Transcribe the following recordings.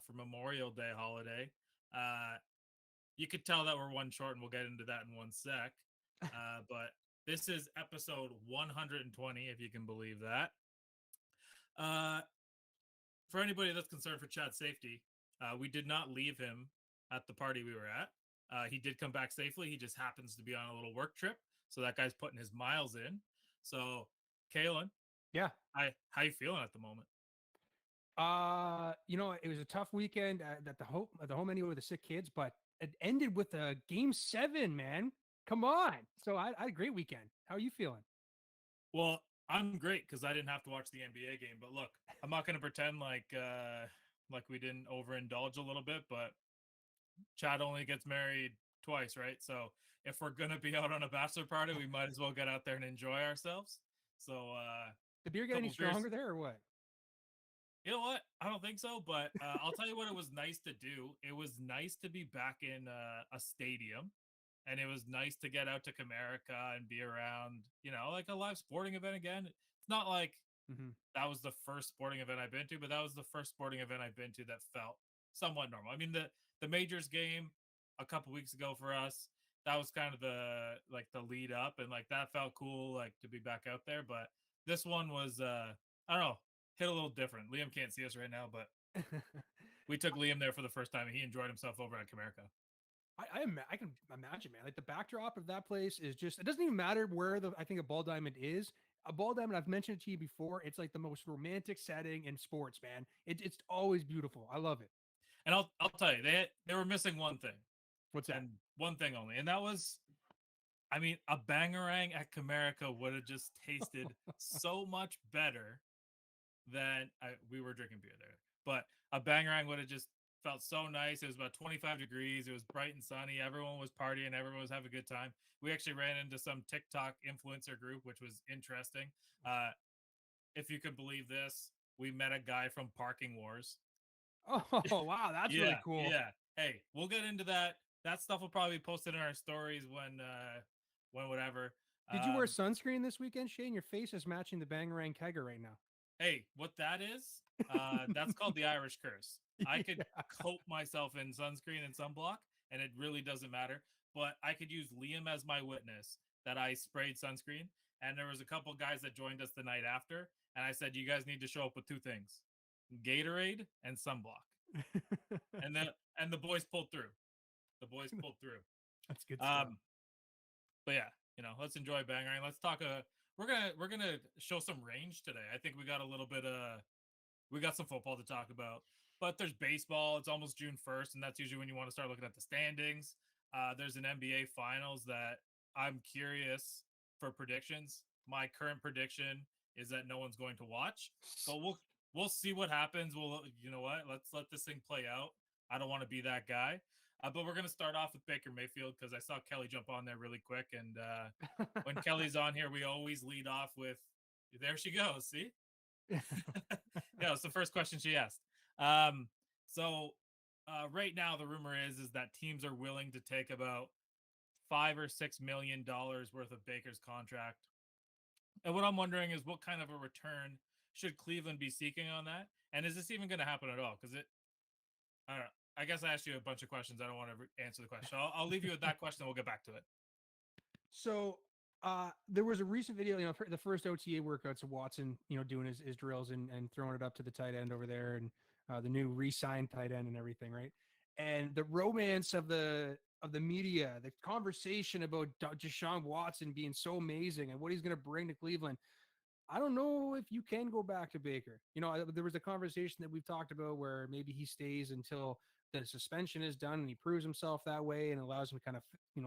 for Memorial Day holiday. You could tell that we're one short, and we'll get into that in one sec. But this is episode 120, if you can believe that. For anybody that's concerned for Chad's safety, we did not leave him at the party we were at. He did come back safely. He just happens to be on a little work trip. So that guy's putting his miles in. So, Kalen, Yeah. how you feeling at the moment? It was a tough weekend at the home anyway with the sick kids, but it ended with a game 7, man. Come on. So I had a great weekend. How are you feeling? Well, I'm great because I didn't have to watch the NBA game. But look, I'm not going to pretend like we didn't overindulge a little bit. But Chad only gets married twice, right? So if we're gonna be out on a bachelor party, we might as well get out there and enjoy ourselves. So the beer get any stronger there or what? You know what? I don't think so, but I'll tell you what it was nice to do. It was nice to be back in a stadium, and it was nice to get out to Comerica and be around, like a live sporting event again. It's not like that was the first sporting event I've been to, but that was the first sporting event I've been to that felt somewhat normal. I mean, the majors game a couple weeks ago for us, that was kind of the lead up, and like that felt cool, like to be back out there. But this one was I don't know, hit a little different. Liam can't see us right now, but we took Liam there for the first time, and he enjoyed himself over at Comerica. I can imagine, man. Like the backdrop of that place is just, it doesn't even matter where I think a ball diamond is. A ball diamond, I've mentioned it to you before, it's like the most romantic setting in sports, man. It's always beautiful. I love it. And I'll tell you, they were missing one thing. What's that? And one thing only. And that was, I mean, a bangarang at Comerica would have just tasted so much better than we were drinking beer there. But a bangarang would have just felt so nice. It was about 25 degrees. It was bright and sunny. Everyone was partying. Everyone was having a good time. We actually ran into some TikTok influencer group, which was interesting. If you could believe this, we met a guy from Parking Wars. Oh, wow. That's really cool. Yeah. Hey, we'll get into that. That stuff will probably be posted in our stories when whatever. Did you wear sunscreen this weekend, Shane? Your face is matching the Bangarang kegger right now. Hey, what that is, that's called the Irish curse. I could coat myself in sunscreen and sunblock, and it really doesn't matter. But I could use Liam as my witness that I sprayed sunscreen. And there was a couple guys that joined us the night after. And I said, you guys need to show up with two things, Gatorade and sunblock. and the boys pulled through. That's good stuff. But yeah, let's enjoy Bangarang. Let's talk. We're gonna show some range today. I think we got a little bit we got some football to talk about, but there's baseball. It's almost June 1st, and that's usually when you want to start looking at the standings. There's an NBA Finals that I'm curious for predictions. My current prediction is that no one's going to watch, but we'll see what happens. You know what? Let's let this thing play out. I don't want to be that guy. But we're going to start off with Baker Mayfield because I saw Kelly jump on there really quick. And when Kelly's on here, we always lead off with, there she goes. See? Yeah, it's the first question she asked. So right now, the rumor is that teams are willing to take about $5 or $6 million worth of Baker's contract. And what I'm wondering is what kind of a return should Cleveland be seeking on that? And is this even going to happen at all? Because I don't know. I guess I asked you a bunch of questions. I don't want to answer the question. I'll leave you with that question. And we'll get back to it. So there was a recent video, the first OTA workouts of Watson, doing his drills and throwing it up to the tight end over there, and the new re-signed tight end and everything, right? And the romance of the media, the conversation about Deshaun Watson being so amazing and what he's going to bring to Cleveland. I don't know if you can go back to Baker. There was a conversation that we've talked about where maybe he stays until the suspension is done and he proves himself that way and allows him to kind of,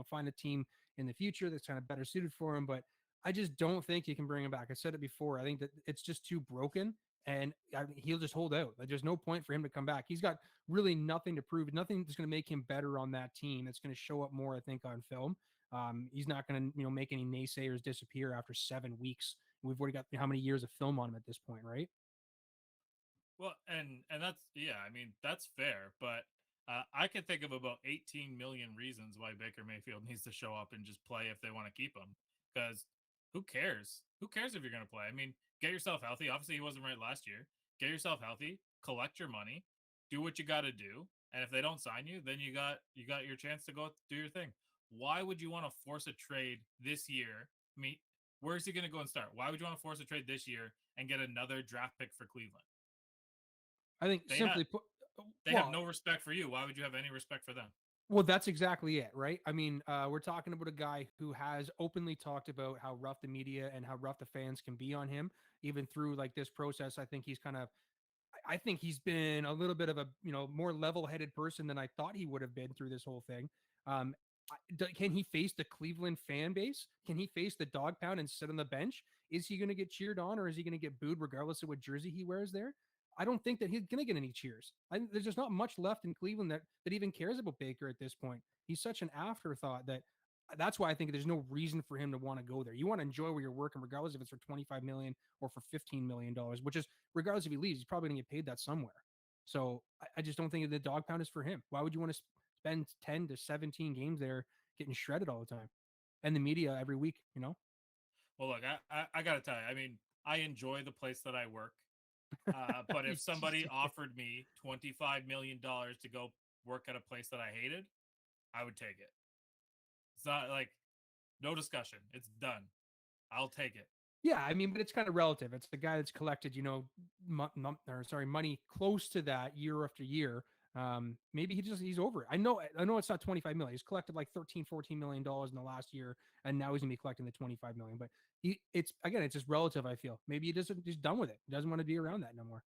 find a team in the future that's kind of better suited for him. But I just don't think you can bring him back. I said it before. I think that it's just too broken, and he'll just hold out. Like, there's no point for him to come back. He's got really nothing to prove, nothing that's going to make him better on that team. That's going to show up more, I think, on film. He's not going to, make any naysayers disappear after 7 weeks. We've already got how many years of film on him at this point, right? Well, and that's, I mean, that's fair, but I can think of about 18 million reasons why Baker Mayfield needs to show up and just play if they want to keep him. Because who cares? Who cares if you're going to play? I mean, get yourself healthy. Obviously, he wasn't right last year. Get yourself healthy, collect your money, do what you got to do, and if they don't sign you, then you got your chance to go do your thing. Why would you want to force a trade this year? I mean, where's he going to go and start? Why would you want to force a trade this year and get another draft pick for Cleveland? I think They have simply put, they have well, no respect for you. Why would you have any respect for them? well, that's exactly it, right? I mean, we're talking about a guy who has openly talked about how rough the media and how rough the fans can be on him, even through like this process. I think he's kind of I think he's been a little bit of a more level-headed person than I thought he would have been through this whole thing. Um, can he face the Cleveland fan base? Can he face the dog pound and sit on the bench? Is he going to get cheered on, or is he going to get booed regardless of what jersey he wears there? I don't think that he's going to get any cheers. There's just not much left in Cleveland that even cares about Baker at this point. He's such an afterthought that that's why I think there's no reason for him to want to go there. You want to enjoy where you're working, regardless if it's for 25 million or for $15 million, which is regardless if he leaves, he's probably going to get paid that somewhere. So I just don't think the dog pound is for him. Why would you want to spend 10 to 17 games there getting shredded all the time, and the media every week? Well, look, I got to tell you, I mean, I enjoy the place that I work. But if somebody offered me $25 million to go work at a place that I hated, I would take it. It's not like no discussion. It's done. I'll take it. Yeah, I mean, but it's kind of relative. It's the guy that's collected, money close to that year after year. Maybe he's over it. I know it's not 25 million. He's collected like 13, $14 million in the last year, and now he's gonna be collecting the 25 million. But it's just relative, I feel. Maybe he's done with it. He doesn't want to be around that no more.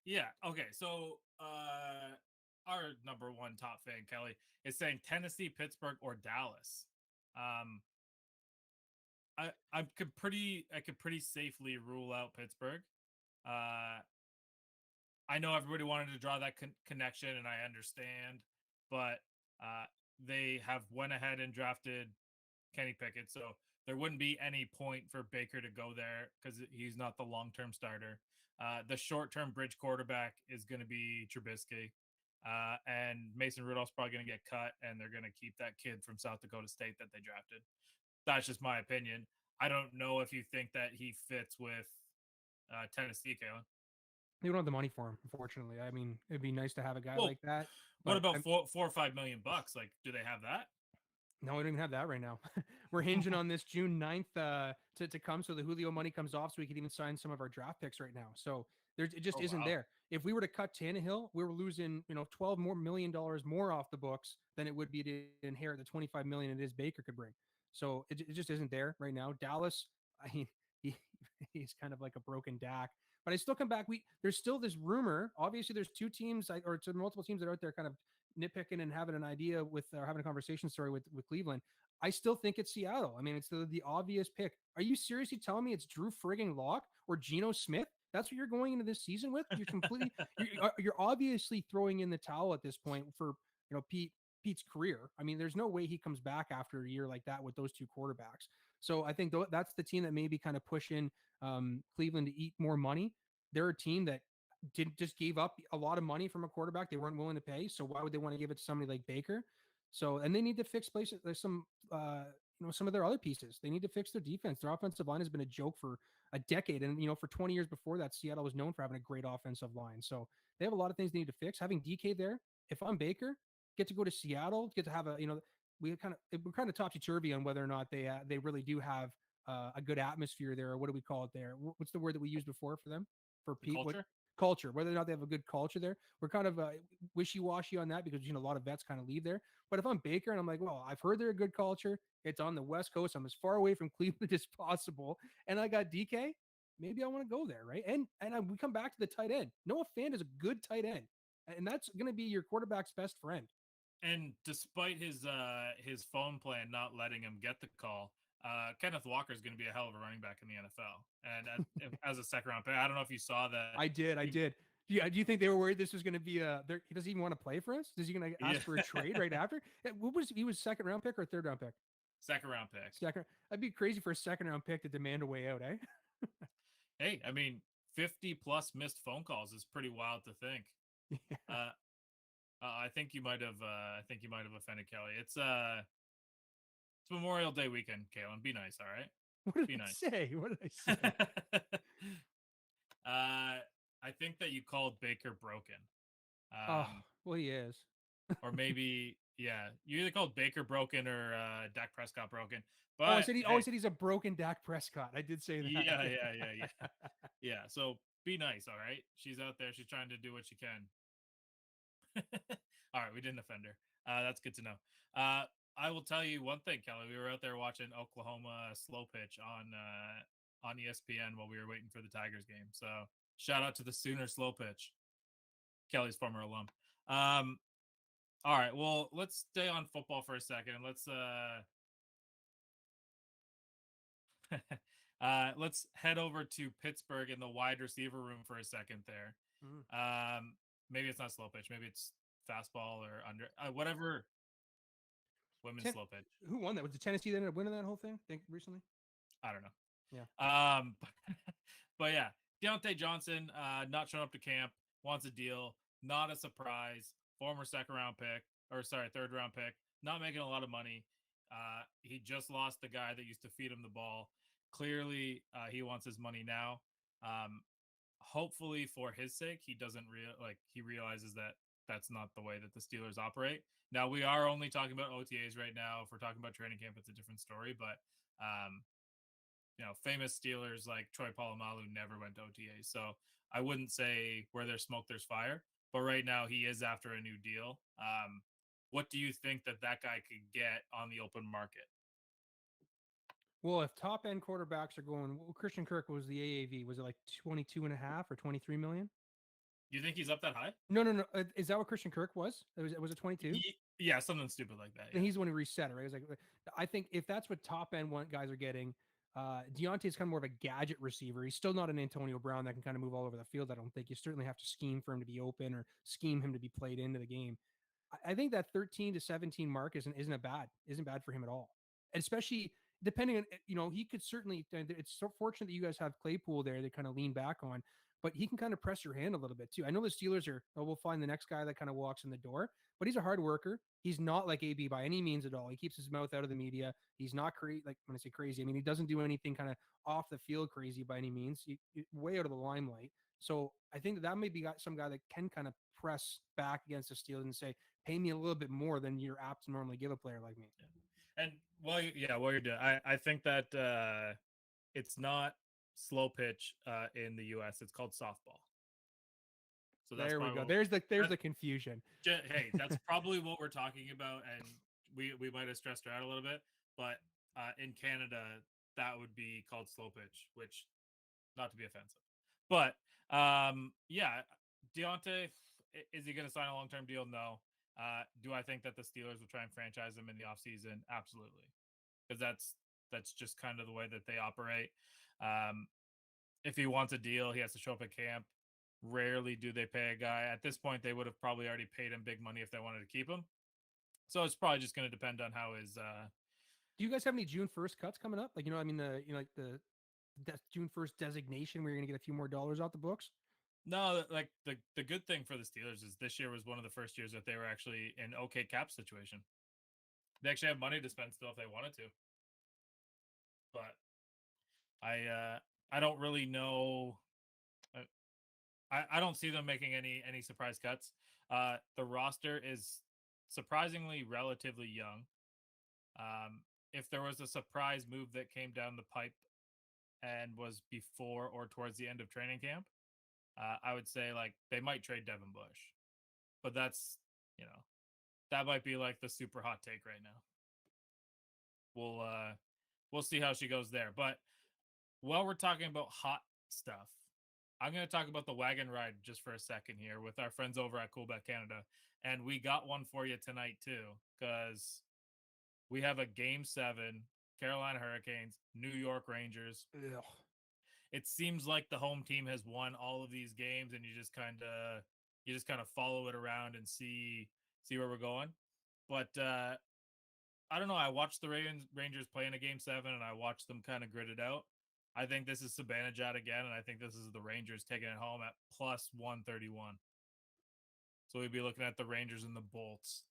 Yeah. Okay. So our number one top fan, Kelly, is saying Tennessee, Pittsburgh, or Dallas. I could pretty safely rule out Pittsburgh. Uh, I know everybody wanted to draw that connection, and I understand, but they have went ahead and drafted Kenny Pickett, so there wouldn't be any point for Baker to go there because he's not the long-term starter. The short-term bridge quarterback is going to be Trubisky, and Mason Rudolph's probably going to get cut, and they're going to keep that kid from South Dakota State that they drafted. That's just my opinion. I don't know if you think that he fits with Tennessee, Kalen. They don't have the money for him, unfortunately. I mean, it'd be nice to have a guy Well, like that. what But about $4 or $5 million? Like, do they have that? no, we don't even have that right now. We're hinging on this June 9th to come so the Julio money comes off so we can even sign some of our draft picks right now. So it just isn't there. If we were to cut Tannehill, we were losing, $12 million more off the books than it would be to inherit the 25 million it is Baker could bring. So it just isn't there right now. Dallas, I mean, he, he's kind of like a broken Dak. But I still come back. There's still this rumor. Obviously, there's two teams or multiple teams that are out there kind of nitpicking and having an idea with or having a conversation with Cleveland. I still think it's Seattle. I mean, it's the obvious pick. Are you seriously telling me it's Drew frigging Lock or Geno Smith? That's what you're going into this season with? You're obviously throwing in the towel at this point for Pete's career. I mean, there's no way he comes back after a year like that with those two quarterbacks. So I think that's the team that maybe kind of push in Cleveland to eat more money. They're a team that just gave up a lot of money from a quarterback they weren't willing to pay. So why would they want to give it to somebody like Baker? So, and they need to fix places. There's some, some of their other pieces. They need to fix their defense. Their offensive line has been a joke for a decade. And, for 20 years before that, Seattle was known for having a great offensive line. So they have a lot of things they need to fix. Having DK there, if I'm Baker, get to go to Seattle, get to have we're kind of topsy-turvy on whether or not they really do have a good atmosphere there, or what do we call it there? What's the word that we used before for them? For Pete, culture, whether or not they have a good culture there. We're kind of wishy-washy on that because a lot of vets kind of leave there. But if I'm Baker and I'm like, well, I've heard they're a good culture. It's on the West Coast. I'm as far away from Cleveland as possible, and I got DK. Maybe I want to go there, right? And we come back to the tight end. Noah Fant is a good tight end, and that's going to be your quarterback's best friend. And despite his phone plan not letting him get the call, Kenneth Walker is going to be a hell of a running back in the NFL. And as a second round pick, I don't know if you saw that. I did. Yeah, do you think they were worried this was going to be he doesn't even want to play for us? Is he going to ask for a trade right after? He was second round pick or third round pick? Second round pick. That'd be crazy for a second round pick to demand a way out, eh? Hey, I mean, 50 plus missed phone calls is pretty wild to think. Yeah. I think you might have offended Kelly. It's Memorial Day weekend, Kalen. Be nice, all right? What did I say? What did I say? I think that you called Baker broken. Oh, Um, well, he is. or maybe, yeah, you either called Baker broken or Dak Prescott broken. Oh, I But said he. Oh, I hey, said he's a broken Dak Prescott. I did say that. yeah. So be nice, all right? She's out there. She's trying to do what she can. All right, we didn't offend her. That's good to know. I will tell you one thing, Kelly. We were out there watching Oklahoma slow pitch on ESPN while we were waiting for the Tigers game. So shout out to the Sooner slow pitch. Kelly's former alum. All right, well, let's stay on football for a second. Let's head over to Pittsburgh in the wide receiver room for a second there. Mm. Maybe it's not slow pitch. Maybe it's fastball or under whatever women's Ten, slow pitch. who won that? Was it Tennessee that ended up winning that whole thing? I think recently. I don't know. Yeah. But yeah, Deontay Johnson not showing up to camp, wants a deal, not a surprise. Former second round pick, or sorry, third round pick, not making a lot of money. He just lost the guy that used to feed him the ball. Clearly, he wants his money now. Hopefully, for his sake, he doesn't he realizes that that's not the way that the Steelers operate. Now, we are only talking about OTAs right now. If we're talking about training camp, it's a different story. But famous Steelers like Troy Polamalu never went to OTAs. So I wouldn't say where there's smoke, there's fire. But right now, he is after a new deal. What do you think that guy could get on the open market? Well, if top end quarterbacks are going, well, Christian Kirk was the AAV. Was it like 22 and a half or 23 million? You think he's up that high? No, no, no. Is that what Christian Kirk was? Was it 22? Yeah, something stupid like that. Then Yeah. he's the one who reset it, right? It's like, I think if that's what top end one guys are getting, Deontay's kind of more of a gadget receiver. He's still not an Antonio Brown that can kind of move all over the field. I don't think you certainly have to scheme for him to be open or scheme him to be played into the game. I think that 13 to 17 mark isn't bad for him at all. And especially depending on, he could certainly, it's so fortunate that you guys have Claypool there to kind of lean back on, but he can kind of press your hand a little bit too. I know the Steelers are, we'll find the next guy that kind of walks in the door, but he's a hard worker. He's not like AB by any means at all. He keeps his mouth out of the media. He's not crazy. Like when I say crazy, I mean, he doesn't do anything kind of off the field crazy by any means. Way out of the limelight. So I think that maybe got some guy that can kind of press back against the Steelers and say, pay me a little bit more than you're apt to normally give a player like me. Yeah. And while you're doing, I think that it's not slow pitch in the U.S. It's called softball. So that's there we go. There's the confusion. Hey, that's probably what we're talking about, and we might have stressed her out a little bit, but in Canada that would be called slow pitch, which not to be offensive, but yeah, Deontay, is he going to sign a long-term deal? No. Do I think that the Steelers will try and franchise him in the offseason? Absolutely, because that's just kind of the way that they operate. If he wants a deal, he has to show up at camp. Rarely do they pay a guy. At this point, they would have probably already paid him big money if they wanted to keep him. So it's probably just going to depend on how his. Do you guys have any June 1st cuts coming up? Like, I mean, like the June 1st designation where you're going to get a few more dollars off the books? No, like the good thing for the Steelers is this year was one of the first years that they were actually in okay cap situation. They actually have money to spend still if they wanted to. But I don't really know. I don't see them making any surprise cuts. The roster is surprisingly relatively young. If there was a surprise move that came down the pipe and was before or towards the end of training camp, I would say like they might trade Devin Bush, but that's that might be like the super hot take right now. We'll see how she goes there. But while we're talking about hot stuff, I'm going to talk about the wagon ride just for a second here with our friends over at Coolbet Canada. And we got one for you tonight, too, because we have a Game 7, Carolina Hurricanes, New York Rangers. Ugh. It seems like the home team has won all of these games, and you just kind of follow it around and see where we're going. But I don't know. I watched the Rangers play in a Game 7, and I watched them kind of grit it out. I think this is Sabanajad again, and I think this is the Rangers taking it home at plus 131. So we'd be looking at the Rangers and the Bolts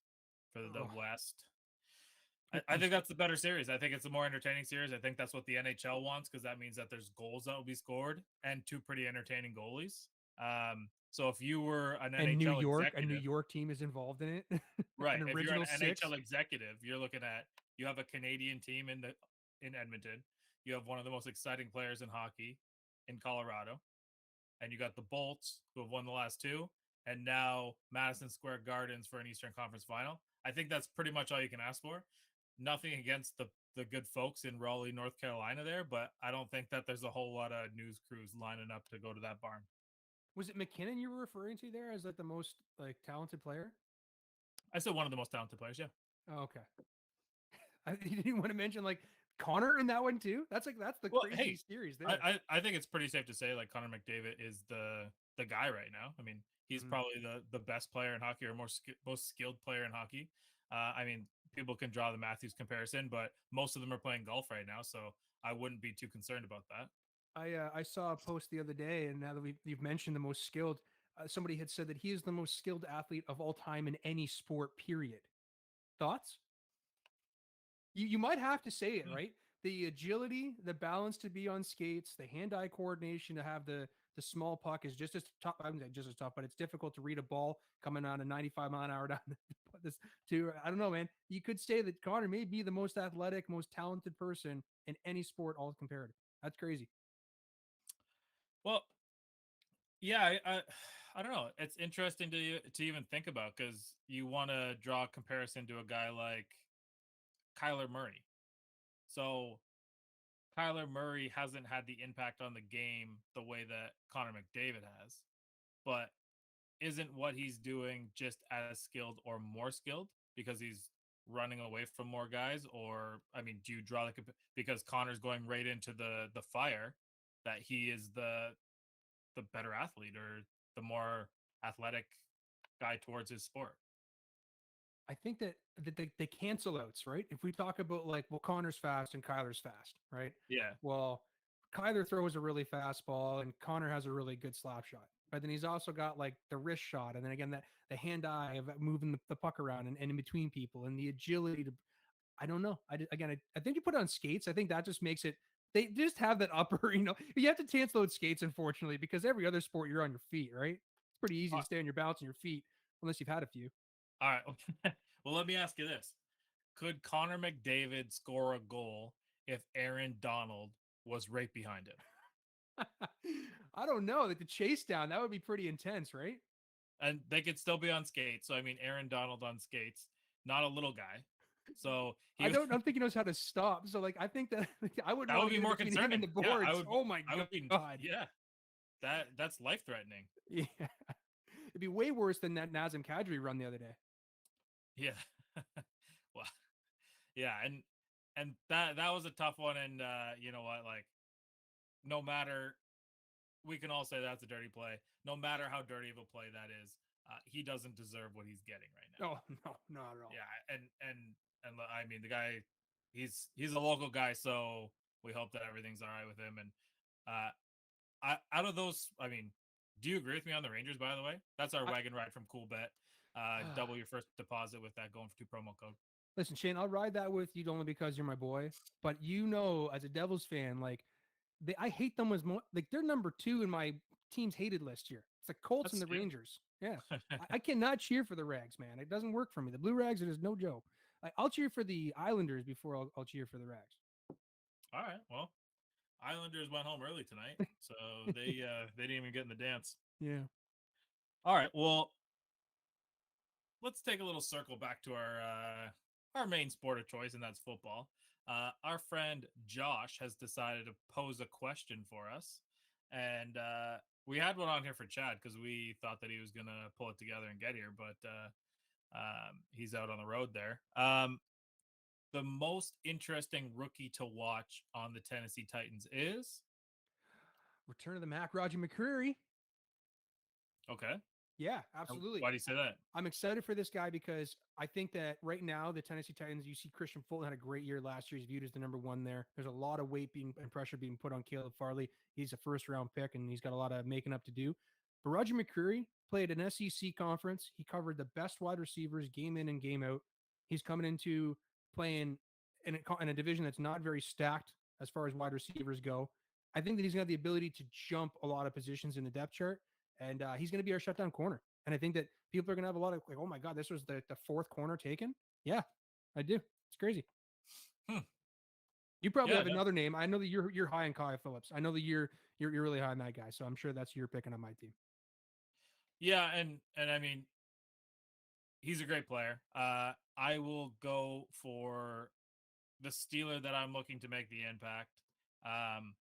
for the West. I think that's the better series. I think it's a more entertaining series. I think that's what the NHL wants because that means that there's goals that will be scored and two pretty entertaining goalies. So if you were an And NHL A New executive, York team is involved in it. right? An If you're an original six. NHL executive, you're looking at you have a Canadian team in Edmonton. You have one of the most exciting players in hockey in Colorado, and you got the Bolts who have won the last two, and now Madison Square Gardens for an Eastern Conference final. I think that's pretty much all you can ask for. Nothing against the good folks in Raleigh, North Carolina there, but I don't think that there's a whole lot of news crews lining up to go to that barn. Was it McKinnon you were referring to there as like the most like talented player? I said one of the most talented players, yeah. Oh, okay. You didn't want to mention like Connor in that one too. That's the Well, crazy hey, series I, there. I think it's pretty safe to say like Connor McDavid is the guy right now. I mean, he's Mhm. probably the best player in hockey or most skilled player in hockey. I mean, people can draw the Matthews comparison, but most of them are playing golf right now, so I wouldn't be too concerned about that. I saw a post the other day, and now that you've mentioned the most skilled, somebody had said that he is the most skilled athlete of all time in any sport. Period. Thoughts? You might have to say it, Hmm. right? The agility, the balance to be on skates, the hand-eye coordination to have the small puck is just as tough. I'm not just as tough, but it's difficult to read a ball coming on a 95-mile-an-hour down this to I don't know, man. You could say that Connor may be the most athletic, most talented person in any sport, all comparative. That's crazy. Well, yeah, I don't know. It's interesting to even think about because you want to draw a comparison to a guy like Kyler Murray. So Kyler Murray hasn't had the impact on the game the way that Connor McDavid has, but isn't what he's doing just as skilled or more skilled because he's running away from more guys? Or I mean, do you draw because Connor's going right into the fire that he is the better athlete or the more athletic guy towards his sport? I think that the cancel outs, right? If we talk about like, well, Connor's fast and Kyler's fast, right? Yeah. Well, Kyler throws a really fast ball and Connor has a really good slap shot. But then he's also got like the wrist shot. And then again, that the hand eye of moving the puck around and in between people and the agility to, I don't know. I think you put it on skates. I think that just makes it, they just have that upper, you have to cancel out skates, unfortunately, because every other sport you're on your feet, right? It's pretty easy Uh, to stay on your balance on your feet unless you've had a few. all right. Well, let me ask you this. Could Connor McDavid score a goal if Aaron Donald was right behind him? I don't know. Like the chase down, that would be pretty intense, right? And they could still be on skates. So I mean, Aaron Donald on skates, not a little guy. So he I don't think he knows how to stop. So like I think that I wouldn't that want would to be get in more between him and concerning. the Yeah, boards. Oh my I would be god. yeah. That's life threatening. Yeah. It'd be way worse than that Nazem Kadri run the other day. Yeah. Well, yeah, and that was a tough one. And you know what? Like, no matter we can all say that's a dirty play. No matter how dirty of a play that is, he doesn't deserve what he's getting right now. Oh no, not at all. Yeah, and I mean the guy, he's a local guy, so we hope that everything's all right with him. And out of those, I mean, do you agree with me on the Rangers? By the way, that's our I, wagon ride from Cool Bet. Double your first deposit with that going for 2 promo code. listen, Shane, I'll ride that with you only because you're my boy. But as a Devils fan, like I hate them as like they're number two in my team's hated list here. It's the Colts and That's the stealing. Rangers. Yeah, I cannot cheer for the Rags, man. It doesn't work for me. The Blue Rags, it is no joke. I'll cheer for the Islanders before I'll cheer for the Rags. All right, well, Islanders went home early tonight, so they didn't even get in the dance. Yeah. All right, well, let's take a little circle back to our main sport of choice, and that's football. Our friend Josh has decided to pose a question for us, and we had one on here for Chad because we thought that he was gonna pull it together and get here, but he's out on the road there. The most interesting rookie to watch on the Tennessee Titans is Return of the Mac, Roger McCreary. okay. Yeah, absolutely. Why do you say that? I'm excited for this guy because I think that right now the Tennessee Titans, you see Christian Fulton had a great year last year. He's viewed as the number one there. There's a lot of weight being and pressure being put on Caleb Farley. He's a first round pick and he's got a lot of making up to do. But Roger McCreary played an SEC conference. He covered the best wide receivers game in and game out. He's coming into playing in a division that's not very stacked as far as wide receivers go. I think that he's got the ability to jump a lot of positions in the depth chart. and he's going to be our shutdown corner. And I think that people are going to have a lot of like, oh my god, this was the fourth corner taken. Yeah, I do. It's crazy. Hmm. You probably Yeah, have another name. I know that you're high on Kyle Phillips. I know that you're really high on that guy. So I'm sure that's your picking on my team. yeah, and I mean, he's a great player. I will go for the Steeler that I'm looking to make the impact. Um,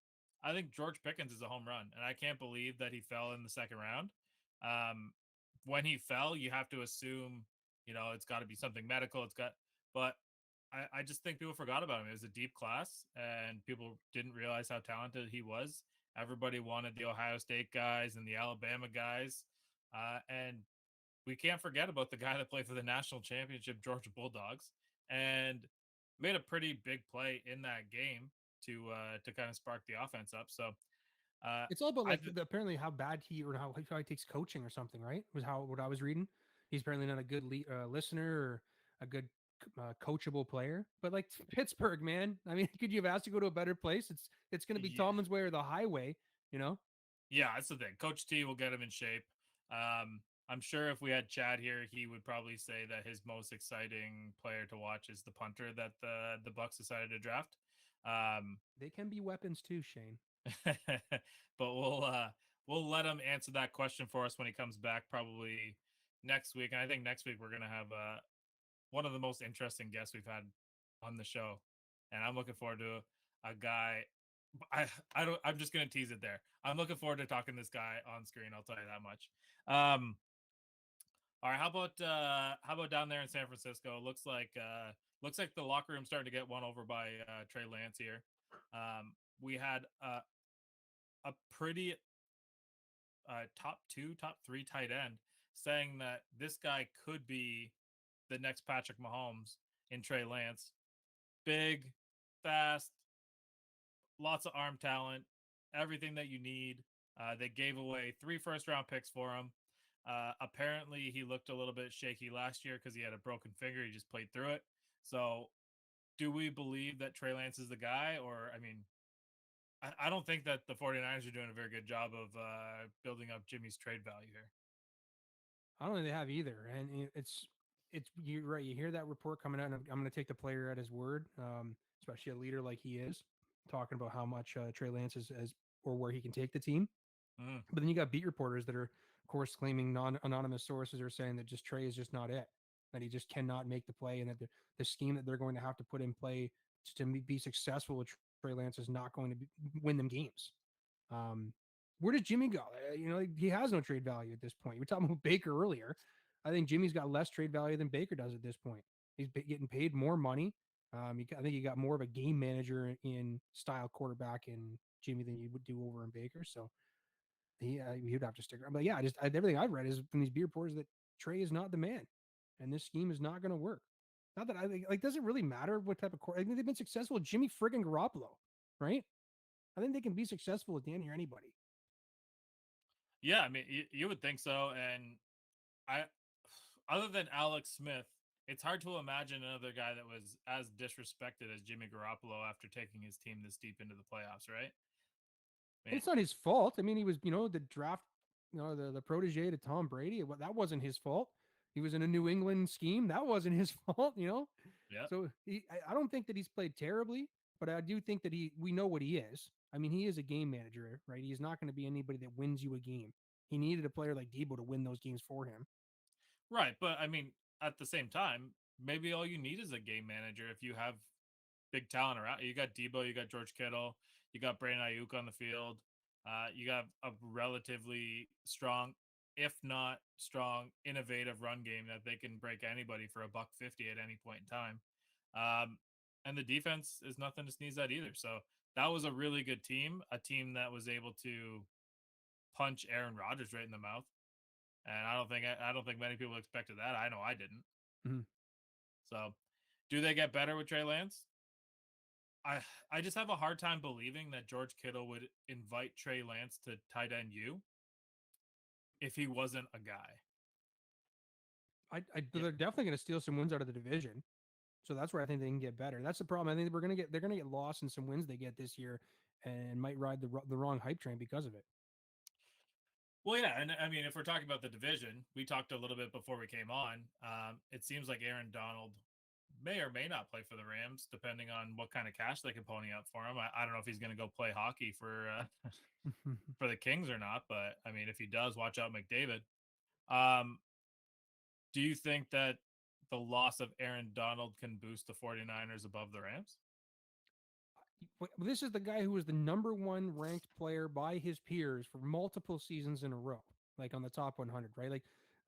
I think George Pickens is a home run, and I can't believe that he fell in the second round. Um, when he fell, you have to assume, it's got to be something medical. But I just think people forgot about him. It was a deep class, and people didn't realize how talented he was. Everybody wanted the Ohio State guys and the Alabama guys, and we can't forget about the guy that played for the national championship Georgia Bulldogs and made a pretty big play in that game to kind of spark the offense up. So It's all about I like apparently how bad he or how he takes coaching or something, right? Was how what I was reading. He's apparently not a good listener or a good coachable player. But like Pittsburgh, man, I mean, could you have asked to go to a better place? It's going to be yeah, Tomlin's way or the highway, you know. yeah, that's the thing. Coach T will get him in shape. I'm sure if we had Chad here, he would probably say that his most exciting player to watch is the punter that the Bucks decided to draft. Um, They can be weapons too, Shane. but we'll let him answer that question for us when he comes back probably next week. And I think next week we're gonna have one of the most interesting guests we've had on the show, and I'm looking forward to a guy. I'm just gonna tease it there. I'm looking forward to talking to this guy on screen. I'll tell you that much. All right, how about down there in San Francisco? Looks like the locker room's starting to get won over by Trey Lance here. We had a pretty top two, top three tight end saying that this guy could be the next Patrick Mahomes in Trey Lance. Big, fast, lots of arm talent, everything that you need. They gave away 3 first-round picks for him. Apparently, he looked a little bit shaky last year because he had a broken finger. He just played through it. So, do we believe that Trey Lance is the guy? Or, I mean, I don't think that the 49ers are doing a very good job of building up Jimmy's trade value here. I don't think they have either, and it's you're right. You hear that report coming out, and I'm going to take the player at his word, especially a leader like he is, talking about how much Trey Lance is as or where he can take the team. Mm. But then you got beat reporters that are, of course, claiming non-anonymous sources are saying that just Trey is just not it, that he just cannot make the play, and that the scheme that they're going to have to put in play to be successful with Trey Lance is not going to win them games. Um, where does Jimmy go? He has no trade value at this point. You were talking about Baker earlier. I think Jimmy's got less trade value than Baker does at this point. He's getting paid more money. I think you got more of a game manager in style quarterback in Jimmy than you would do over in Baker. So he'd have to stick around. But yeah, everything I've read is from these beer reporters that Trey is not the man, and this scheme is not going to work. Not that I think like does it really matter what type of I think they've been successful with Jimmy friggin' Garoppolo, right? I think they can be successful with Dan or anybody. Yeah, I mean, you would think so. And I, other than Alex Smith, it's hard to imagine another guy that was as disrespected as Jimmy Garoppolo after taking his team this deep into the playoffs, right? I mean, It's not his fault. I mean, he was, the draft, the protege to Tom Brady. That wasn't his fault. He was in a New England scheme. That wasn't his fault. yeah. So I don't think that he's played terribly, but I do think that we know what he is. I mean, he is a game manager, right? He's not going to be anybody that wins you a game. He needed a player like Debo to win those games for him. Right. But I mean, at the same time, maybe all you need is a game manager if you have big talent around. You got Debo, you got George Kittle, you got Brandon Ayuk on the field. You got a relatively strong, if not strong, innovative run game that they can break anybody for a buck 50 at any point in time. And the defense is nothing to sneeze at either. So that was a really good team, a team that was able to punch Aaron Rodgers right in the mouth. And I don't think many people expected that. I know I didn't. Mm-hmm. So, do they get better with Trey Lance? I I just have a hard time believing that George Kittle would invite Trey Lance to tight end you if he wasn't a guy. Yeah, They're definitely going to steal some wins out of the division. So that's where I think they can get better. That's the problem. I think they're gonna get lost in some wins they get this year, and might ride the wrong hype train because of it. Well, yeah, and I mean, if we're talking about the division, we talked a little bit before we came on. It seems like Aaron Donald may or may not play for the Rams, depending on what kind of cash they can pony up for him. I don't know if he's going to go play hockey for the Kings or not, but I mean, if he does, watch out, McDavid. Um, do you think that the loss of Aaron Donald can boost the 49ers above the Rams? This is the guy who was the number one ranked player by his peers for multiple seasons in a row, like on the top 100, right? Like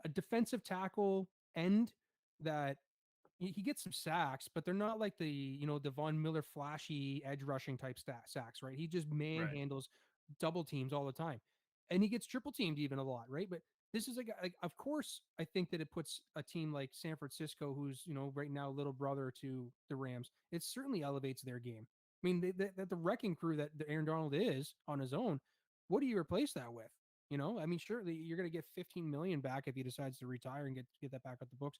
a defensive tackle end that he gets some sacks, but they're not like the the Von Miller flashy edge rushing type sacks, right? He just Right. manhandles double teams all the time, and he gets triple teamed even a lot, right? But this is a guy. Like, of course, I think that it puts a team like San Francisco, who's right now little brother to the Rams, it certainly elevates their game. I mean, the wrecking crew that Aaron Donald is on his own. What do you replace that with? I mean, surely you're going to get 15 million back if he decides to retire and get that back at the books.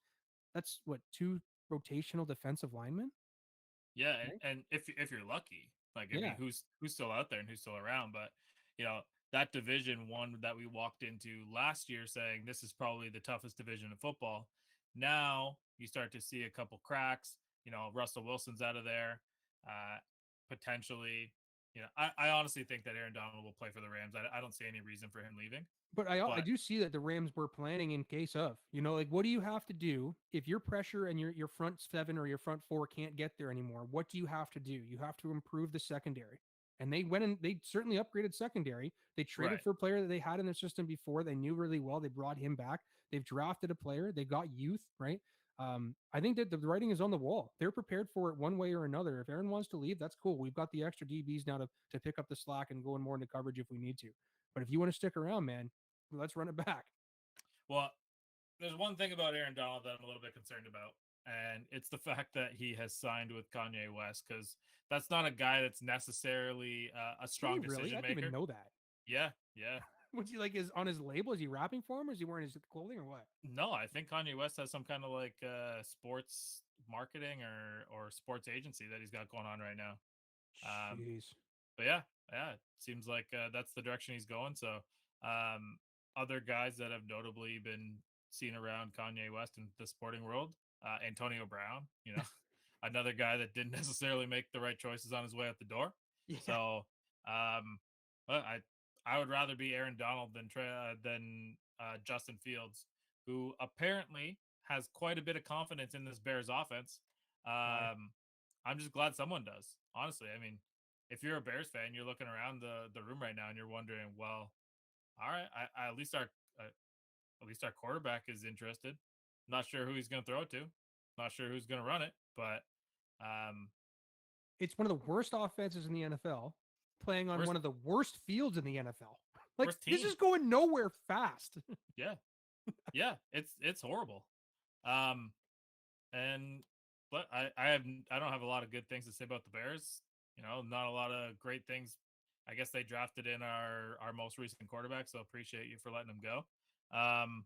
That's what, two rotational defensive linemen, Yeah, right? and if you're lucky, like I mean, Yeah, who's still out there and who's still around? But you know that division one that we walked into last year, saying this is probably the toughest division in football. Now you start to see a couple cracks. Russell Wilson's out of there, uh, potentially. I honestly think that Aaron Donald will play for the Rams. I don't see any reason for him leaving. but I But do see that the Rams were planning in case of, like what do you have to do if your pressure and your front seven or your front four can't get there anymore? What do you have to do? You have to improve the secondary. And they went and they certainly upgraded secondary. They traded right, for a player that they had in their system before. They knew really well. They brought him back. They've drafted a player. They got youth, right? I think that the writing is on the wall. They're prepared for it one way or another. If Aaron wants to leave, that's cool. We've got the extra DBs now to pick up the slack and go in more into coverage if we need to. But if you want to stick around, man, let's run it back. well, there's one thing about Aaron Donald that I'm a little bit concerned about, and it's the fact that he has signed with Kanye West, because that's not a guy that's necessarily a Did he strong really? I decision didn't even maker. know that. Yeah, yeah. Was he like is on his label? Is he rapping for him? Or is he wearing his clothing or what? No, I think Kanye West has some kind of like sports marketing or sports agency that he's got going on right now. Um, Jeez. but yeah, yeah, it seems like that's the direction he's going. So, um, other guys that have notably been seen around Kanye West in the sporting world, Antonio Brown, another guy that didn't necessarily make the right choices on his way out the door. Yeah. So, um, but I would rather be Aaron Donald than Justin Fields, who apparently has quite a bit of confidence in this Bears offense. Why? I'm just glad someone does. Honestly, I mean, if you're a Bears fan, you're looking around the room right now and you're wondering, well, all right, at least our quarterback is interested. Not sure who he's going to throw it to. Not sure who's going to run it, but um, It's one of the worst offenses in the NFL, playing on worst one of the worst fields in the NFL. Like worst this team. is going nowhere fast. Yeah, yeah, it's horrible. Um, and but I don't have a lot of good things to say about the Bears. Not a lot of great things. I guess they drafted in our most recent quarterback, so appreciate you for letting him go. Um,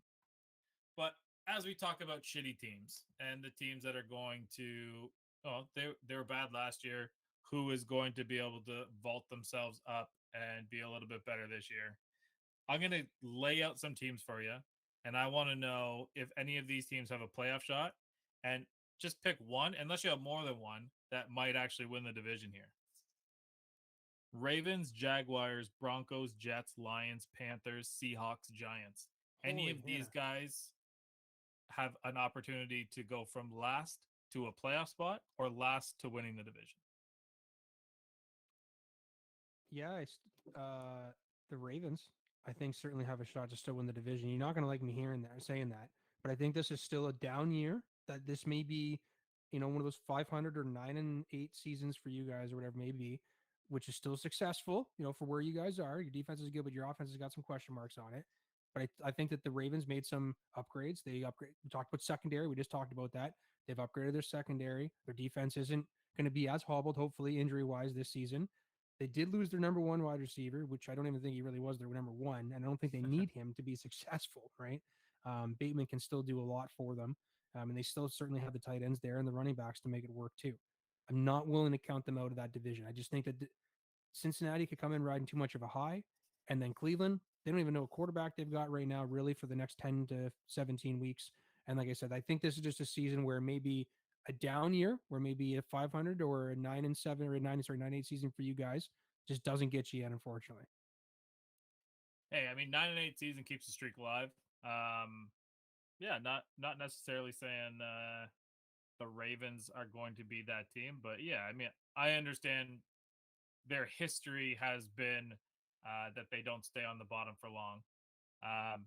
but as we talk about shitty teams and the teams that are going to, oh, they were bad last year. Who is going to be able to vault themselves up and be a little bit better this year? I'm going to lay out some teams for you, and I want to know if any of these teams have a playoff shot, and just pick one, unless you have more than one, that might actually win the division here. Ravens, Jaguars, Broncos, Jets, Lions, Panthers, Seahawks, Giants. Any Holy of these Hannah. guys have an opportunity to go from last to a playoff spot or last to winning the division? Yeah, the Ravens, I think, certainly have a shot to still win the division. You're not going to like me hearing that, saying that, but I think this is still a down year. That this may be, one of those 500 or 9-8 seasons for you guys, or whatever it may be, which is still successful. For where you guys are. Your defense is good, but your offense has got some question marks on it. But I think that the Ravens made some upgrades. They upgrade. We talked about secondary. We just talked about that. They've upgraded their secondary. Their defense isn't going to be as hobbled, hopefully, injury wise this season. They did lose their number one wide receiver, which I don't even think he really was their number one. And I don't think they need him to be successful, right? Bateman can still do a lot for them. And they still certainly have the tight ends there and the running backs to make it work too. I'm not willing to count them out of that division. I just think that Cincinnati could come in riding too much of a high. And then Cleveland, They don't even know a quarterback they've got right now, really, for the next 10 to 17 weeks. And like I said, I think this is just a season where maybe a down year, where maybe a 500 or a 9-7 or a 9-8 season for you guys just doesn't get you yet, unfortunately. Hey, I mean, 9-8 season keeps the streak alive. Yeah, not necessarily saying the Ravens are going to be that team, but yeah, I mean, I understand their history has been that they don't stay on the bottom for long. Um,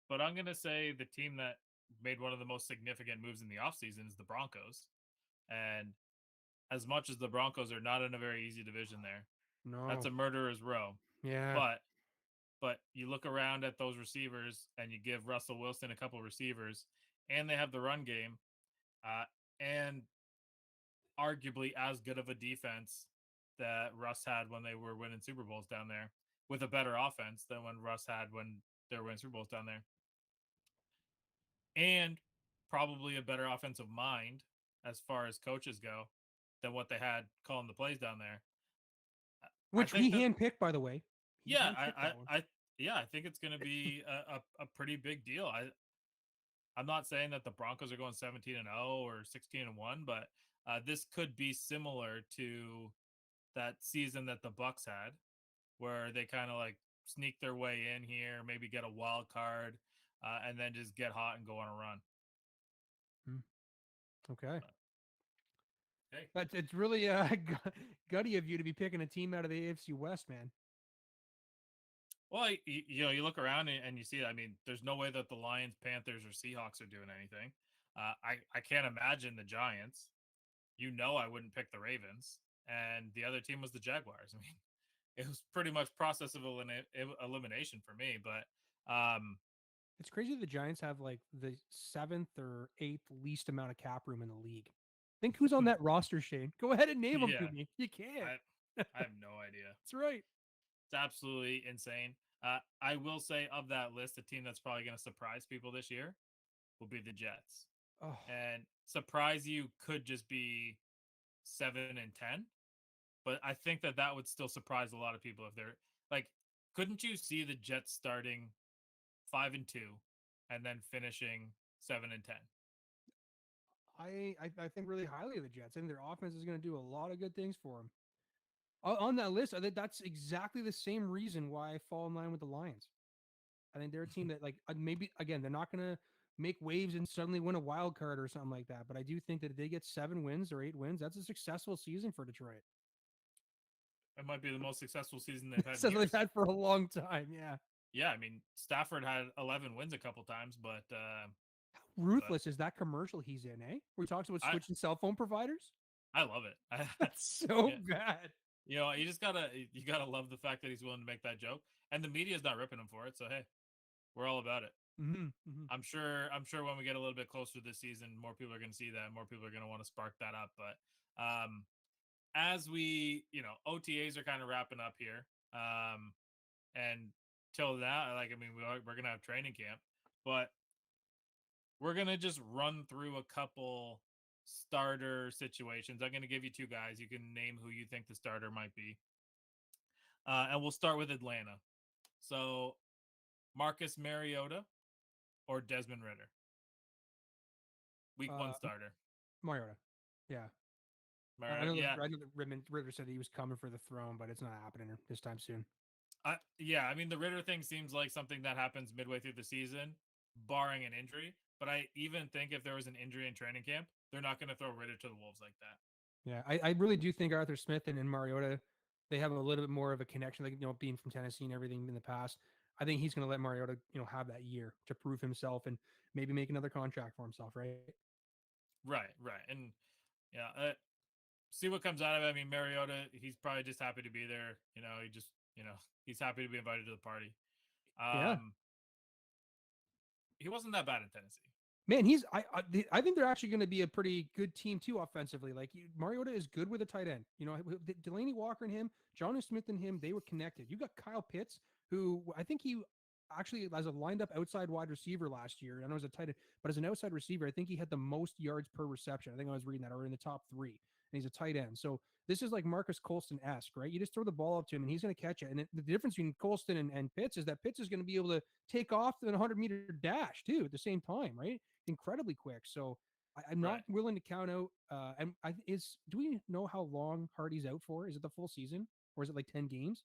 but I'm gonna say the team that made one of the most significant moves in the offseason is the Broncos. And as much as the Broncos are not in a very easy division there, that's No. a murderer's row. Yeah. But you look around at those receivers and you give Russell Wilson a couple receivers, and they have the run game, and arguably as good of a defense that Russ had when they were winning Super Bowls down there, with a better offense than when Russ had when they were winning Super Bowls down there, and probably a better offensive mind as far as coaches go than what they had calling the plays down there. I Which think he that handpicked, by the way. He yeah, handpicked that one. yeah, I think it's going to be a pretty big deal. I'm not saying that the Broncos are going 17-0 or 16-1, but this could be similar to that season that the Bucks had, where they kind of like sneak their way in here, maybe get a wild card, and then just get hot and go on a run. Okay. But, hey, But it's really gutty of you to be picking a team out of the AFC West, man. well, you look around and you see. I mean, there's no way that the Lions, Panthers, or Seahawks are doing anything. I can't imagine the Giants. You know, I wouldn't pick the Ravens, and the other team was the Jaguars. I mean, it was pretty much process of elimination for me. But It's crazy the Giants have like the seventh or eighth least amount of cap room in the league. Think who's on that roster, Shane? Go ahead and name them to yeah, me. You can't. I have no idea. That's right. It's absolutely insane. I will say of that list, a team that's probably going to surprise people this year will be the Jets. Oh, And surprise you could just be 7-10, but I think that that would still surprise a lot of people if they're like, couldn't you see the Jets starting 5-2 and then finishing 7-10? I think really highly of the Jets. I think their offense is going to do a lot of good things for them. On that list, I think that's exactly the same reason why I fall in line with the Lions. I think they're a team that, like, maybe again, they're not going to make waves and suddenly win a wild card or something like that. But I do think that if they get 7 wins or 8 wins, that's a successful season for Detroit. It might be the most successful season they've had in So they've years. had for a long time. Yeah. Yeah, I mean Stafford had 11 wins a couple times, but How ruthless is that commercial he's in, eh? Where he talks about I switching cell phone providers? I love it. That's so Yeah, bad. you gotta love the fact that he's willing to make that joke, and the media's not ripping him for it. So hey, we're all about it. Mm-hmm, mm-hmm. I'm sure when we get a little bit closer this season, more people are going to see that. More people are going to want to spark that up. But as we, OTAs are kind of wrapping up here, and till that, like I mean, we're going to have training camp, but we're going to just run through a couple starter situations. I'm going to give you two guys. You can name who you think the starter might be, and we'll start with Atlanta. So Marcus Mariota or Desmond Ritter, week one starter. Mariota. Yeah. I Mariota, know, yeah. I know that Ritter said he was coming for the throne, but it's not happening this time soon. Yeah, I mean the Ritter thing seems like something that happens midway through the season, barring an injury. But I even think if there was an injury in training camp, they're not going to throw Ritter to the wolves like that. Yeah, I really do think Arthur Smith and Mariota, they have a little bit more of a connection, like, being from Tennessee and everything in the past. I think he's going to let Mariota, have that year to prove himself and maybe make another contract for himself, right? Right, and yeah, see what comes out of it. I mean, Mariota, he's probably just happy to be there. He's happy to be invited to the party. Yeah. He wasn't that bad in Tennessee. Man, I think they're actually going to be a pretty good team too offensively. Like, Mariota is good with a tight end. Delaney Walker and him, Jonnu Smith and him, they were connected. You got Kyle Pitts, who I think he actually as a lined up outside wide receiver last year. I know as a tight end, but as an outside receiver, I think he had the most yards per reception. I think I was reading that, or in the top 3. he's a tight end. So this is like Marcus Colston-esque, right? You just throw the ball up to him and he's going to catch it. And the difference between Colston and Pitts is that Pitts is going to be able to take off the 100-meter dash too at the same time, right? Incredibly quick. So I'm not Right. willing to count out. Do we know how long Hardy's out for? Is it the full season or is it like 10 games?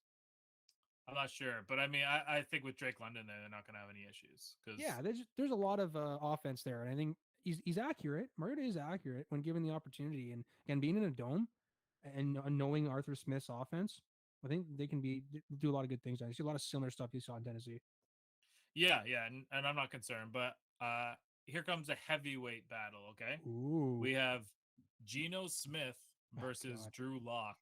I'm not sure, but I mean, I think with Drake London, they're not going to have any issues because Yeah, there's a lot of offense there, and I think he's accurate. Mariota is accurate when given the opportunity, and being in a dome and knowing Arthur Smith's offense, I think they can do a lot of good things. I see a lot of similar stuff you saw in Tennessee. yeah, and I'm not concerned, but here comes a heavyweight battle. Okay, Ooh, we have Geno Smith oh versus god, Drew Lock,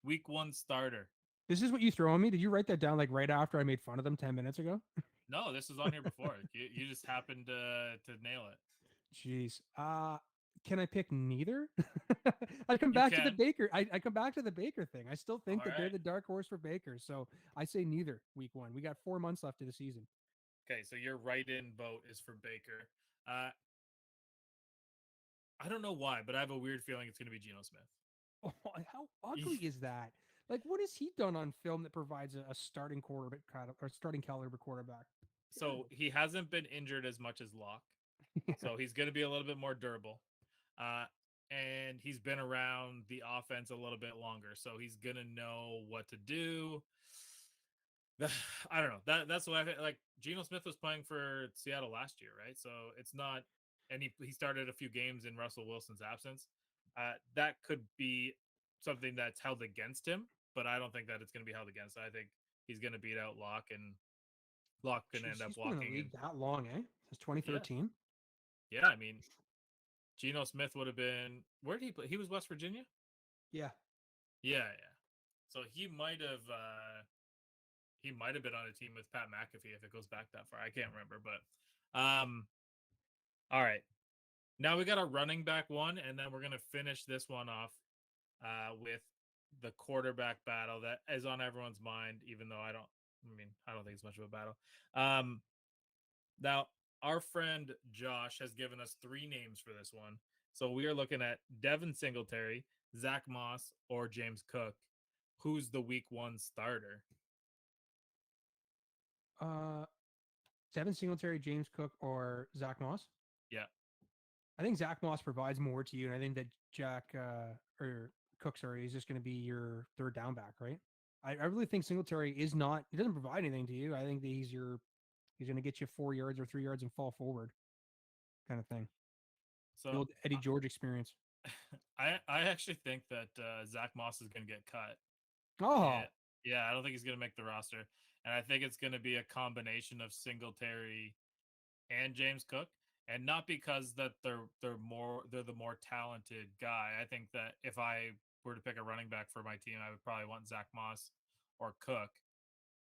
Week 1 starter. this is what you throw on me. Did you write that down like right after I made fun of them 10 minutes ago? No, this was on here before. You just happened to nail it. Jeez. Can I pick neither? I come You back to the can. Baker. I come back to the Baker thing. I still All think that they're right. the dark horse for Baker. So I say neither. Week 1. We got 4 months left of the season. Okay, so your right-in vote is for Baker. Uh, I don't know why, but I have a weird feeling it's going to be Geno Smith. Oh, how ugly is that? Like, what has he done on film that provides a starting quarterback or starting caliber quarterback? So he hasn't been injured as much as Locke, Yeah. so he's going to be a little bit more durable. Uh, and he's been around the offense a little bit longer, so he's going to know what to do. I don't know. That's why like Geno Smith was playing for Seattle last year, right? So it's not, and he started a few games in Russell Wilson's absence. That could be something that's held against him, but I don't think that it's going to be held against. I think he's going to beat out Locke, and Locke can Jeez, end up he's been in the walking in. league that long, eh? Since Yeah, 2013. yeah. I mean, Geno Smith would have been, where did he play? He was West Virginia. Yeah. Yeah. So he might have been on a team with Pat McAfee if it goes back that far. I can't remember, but all right. Now we got a running back one, and then we're gonna finish this one off with the quarterback battle that is on everyone's mind, even though I don't think it's much of a battle. Um, Now our friend Josh has given us three names for this one. So we are looking at Devin Singletary, Zach Moss, or James Cook. Who's the week 1 starter? Uh, Devin Singletary, James Cook, or Zach Moss. Yeah. I think Zach Moss provides more to you, and I think that Jack or Cook, sorry, is just going to be your third down back, right? I really think Singletary is not. He doesn't provide anything to you. I think that he's going to get you 4 yards or 3 yards and fall forward, kind of thing. The So old Eddie George experience. I actually think that Zach Moss is going to get cut. Oh, Yeah, yeah, I don't think he's going to make the roster, and I think it's going to be a combination of Singletary and James Cook, and not because that they're the more talented guy. I think that if I were to pick a running back for my team, I would probably want Zach Moss or Cook.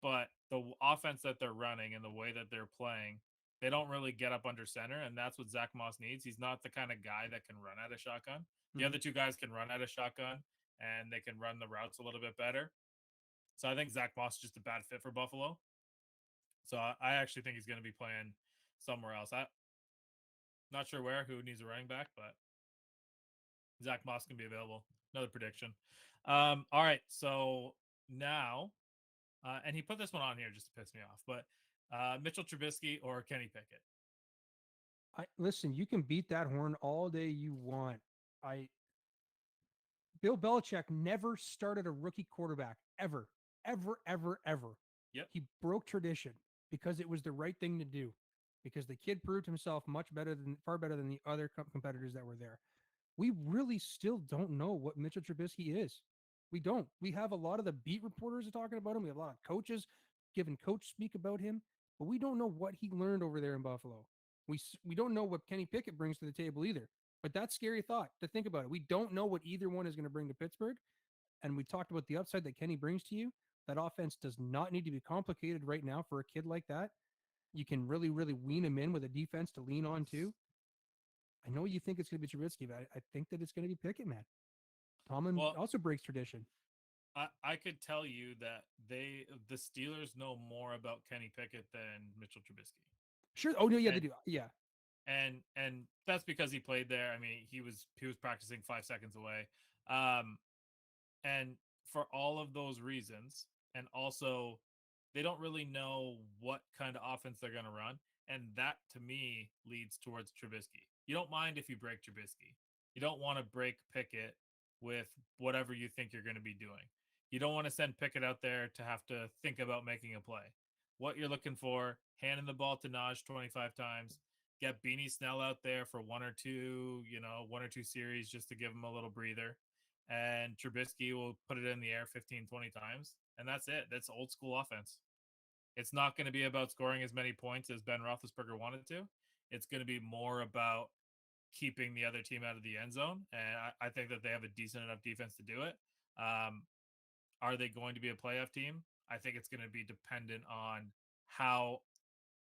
But the offense that they're running and the way that they're playing, they don't really get up under center, and that's what Zach Moss needs. He's not the kind of guy that can run out of shotgun. The mm-hmm. other two guys can run out of shotgun, and they can run the routes a little bit better. So I think Zach Moss is just a bad fit for Buffalo. So I actually think he's going to be playing somewhere else. I'm not sure who needs a running back, but Zach Moss can be available. Another prediction. All right, so now, and he put this one on here just to piss me off, but Mitchell Trubisky or Kenny Pickett. Listen, you can beat that horn all day you want. I Bill Belichick never started a rookie quarterback ever, ever, ever, ever. Yep. He broke tradition because it was the right thing to do. Because the kid proved himself far better than the other competitors that were there. We really still don't know what Mitchell Trubisky is. We don't. We have a lot of the beat reporters talking about him. We have a lot of coaches giving coach speak about him, but we don't know what he learned over there in Buffalo. We don't know what Kenny Pickett brings to the table either. But that's scary thought to think about it. We don't know what either one is going to bring to Pittsburgh. And we talked about the upside that Kenny brings to you. That offense does not need to be complicated right now for a kid like that. You can really, really wean him in with a defense to lean on too. I know you think it's going to be Trubisky, but I think that it's going to be Pickett, man. Tomlin Well, also breaks tradition. I could tell you that the Steelers know more about Kenny Pickett than Mitchell Trubisky. Sure. Oh, no, yeah, they And do. Yeah. and that's because he played there. I mean, he was practicing 5 seconds away. Um, and for all of those reasons, and also they don't really know what kind of offense they're going to run. And that to me leads towards Trubisky. You don't mind if you break Trubisky. You don't want to break Pickett with whatever you think you're going to be doing. You don't want to send Pickett out there to have to think about making a play. What you're looking for, handing the ball to Naj 25 times, get Beanie Snell out there for one or two series just to give him a little breather, and Trubisky will put it in the air 15, 20 times. And that's it. That's old school offense. It's not going to be about scoring as many points as Ben Roethlisberger wanted to. It's going to be more about keeping the other team out of the end zone. And I think that they have a decent enough defense to do it. Um, are they going to be a playoff team? I think it's going to be dependent on how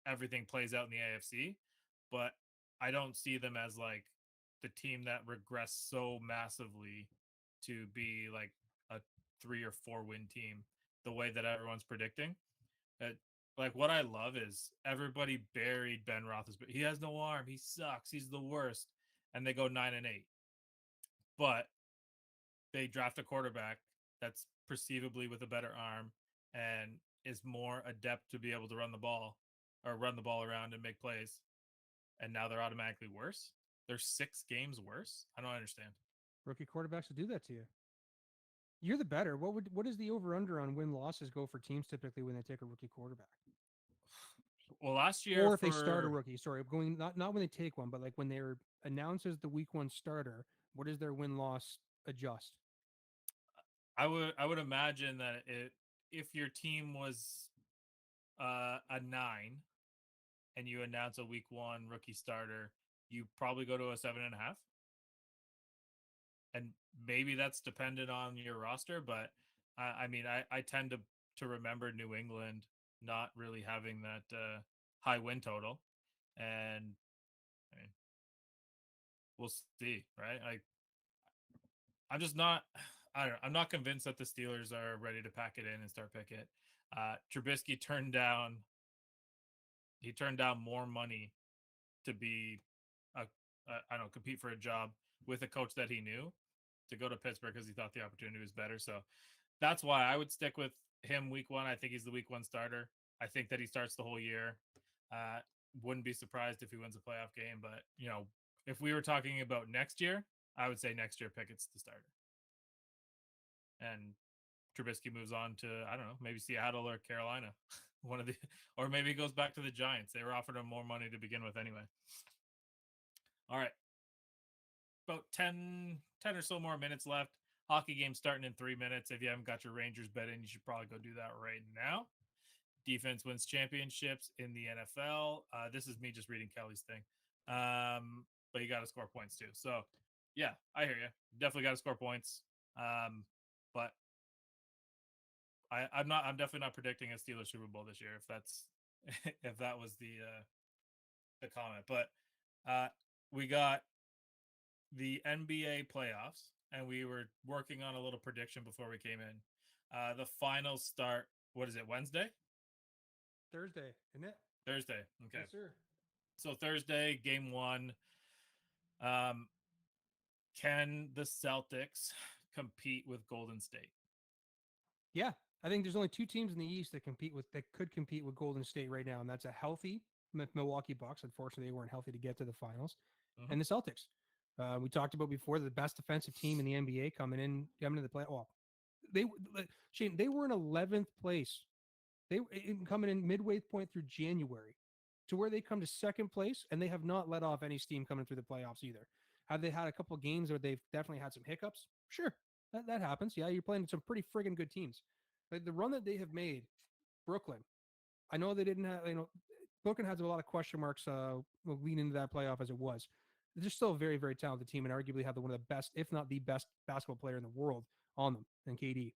everything plays out in the AFC. But I don't see them as like the team that regressed so massively to be like a 3 or 4 win team the way that everyone's predicting. It, like what I love is everybody buried Ben Roethlisberger. He has no arm. He sucks. He's the worst. And they go 9-8. But they draft a quarterback that's perceivably with a better arm and is more adept to be able to run the ball or run the ball around and make plays. And now they're automatically worse. They're 6 games worse. I don't understand. Rookie quarterbacks will do that to you. You're the better. What is the over under on win losses go for teams typically when they take a rookie quarterback? Well, last year Or if they start a for rookie, sorry, going not when they take one, but like when they're announced as the week one starter, what is their win loss adjust? I would imagine that if your team was a 9 and you announce a week one rookie starter, you probably go to a 7.5. And maybe that's dependent on your roster, but I mean, I tend to remember New England not really having that high win total, and I mean, we'll see, right? I'm just not. I don't know. I'm not convinced that the Steelers are ready to pack it in and start Pickett. Trubisky turned down. He turned down more money to be I don't know, compete for a job with a coach that he knew to go to Pittsburgh because he thought the opportunity was better. So that's why I would stick with him week one. I think he's the week one starter. I think that he starts the whole year. Uh, wouldn't be surprised if he wins a playoff game. But, if we were talking about next year, I would say next year Pickett's the starter. And Trubisky moves on to, I don't know, maybe Seattle or Carolina. One of the, or maybe he goes back to the Giants. They were offering him more money to begin with anyway. All right. About 10 or so more minutes left. Hockey game starting in 3 minutes. If you haven't got your Rangers bet in, you should probably go do that right now. Defense wins championships in the NFL. This is me just reading Kelly's thing. But you got to score points too. So, yeah, I hear you. Definitely got to score points. But I'm definitely not predicting a Steelers Super Bowl this year. If that's if that was the comment. But we got the NBA playoffs, and we were working on a little prediction before we came in. The finals start. What is it? Wednesday? Thursday, isn't it? Thursday. Okay. Yes, sir. So Thursday, game one. Um, can the Celtics compete with Golden State? Yeah, I think there's only two teams in the East that could compete with Golden State right now, and that's a healthy Milwaukee Bucks. Unfortunately, they weren't healthy to get to the finals, Mm-hmm. and the Celtics. We talked about before the best defensive team in the NBA coming to the play. Well, they Shane, they were in 11th place. They coming in midway point through January to where they come to second place, and they have not let off any steam coming through the playoffs either. Have they had a couple of games where they've definitely had some hiccups? Sure, that happens. Yeah, you're playing some pretty friggin' good teams. Like the run that they have made, Brooklyn. I know they didn't have, Brooklyn has a lot of question marks leading into that playoff as it was. They're still a very, very talented team and arguably have one of the best, if not the best, basketball player in the world on them, and KD.